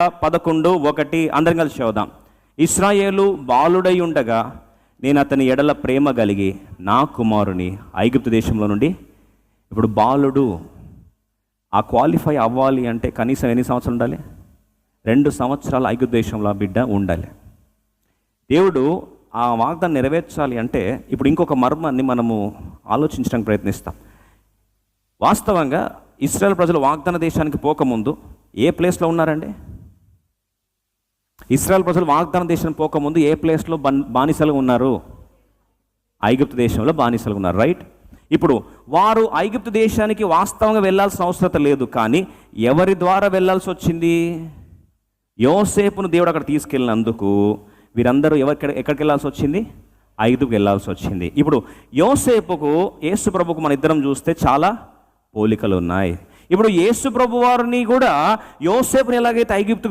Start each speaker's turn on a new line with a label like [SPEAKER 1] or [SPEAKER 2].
[SPEAKER 1] 11:1 అందరం కలిసి చదువుదాం. ఇశ్రాయేలు బాలుడై ఉండగా నేను అతని ఎడల ప్రేమ కలిగి నా కుమారుని ఐగుప్తు దేశంలో నుండి. ఇప్పుడు బాలుడు ఆ క్వాలిఫై అవ్వాలి అంటే కనీసం ఎన్ని సంవత్సరాలు ఉండాలి? 2 సంవత్సరాలు ఐగుప్తు దేశంలో బిడ్డ ఉండాలి. దేవుడు ఆ వాగ్దానం నెరవేర్చాలి అంటే ఇప్పుడు ఇంకొక మర్మాన్ని మనము ఆలోచించడానికి ప్రయత్నిస్తాం. వాస్తవంగా ఇశ్రాయేల్ ప్రజలు వాగ్దాన దేశానికి పోకముందు ఏ ప్లేస్లో ఉన్నారండి? ఇశ్రాయేల్ ప్రజలు వాగ్దాన దేశానికి పోకముందు ఏ ప్లేస్లో బానిసలుగా ఉన్నారు? ఐగుప్తు దేశంలో బానిసలుగా ఉన్నారు, రైట్? ఇప్పుడు వారు ఐగుప్తు దేశానికి వాస్తవంగా వెళ్ళాల్సిన అవసరం లేదు, కానీ ఎవరి ద్వారా వెళ్ళాల్సి వచ్చింది? యోసేపును దేవుడు అక్కడ తీసుకెళ్ళినందుకు వీరందరూ ఎక్కడికి వెళ్ళాల్సి వచ్చింది? ఐగుప్తుకు వెళ్ళాల్సి వచ్చింది. ఇప్పుడు యోసేపుకు యేసు ప్రభుకు మన ఇద్దరం చూస్తే చాలా పోలికలు ఉన్నాయి. ఇప్పుడు యేసు ప్రభు వారిని కూడా యోసేపుని ఎలాగైతే ఐగుప్తుకు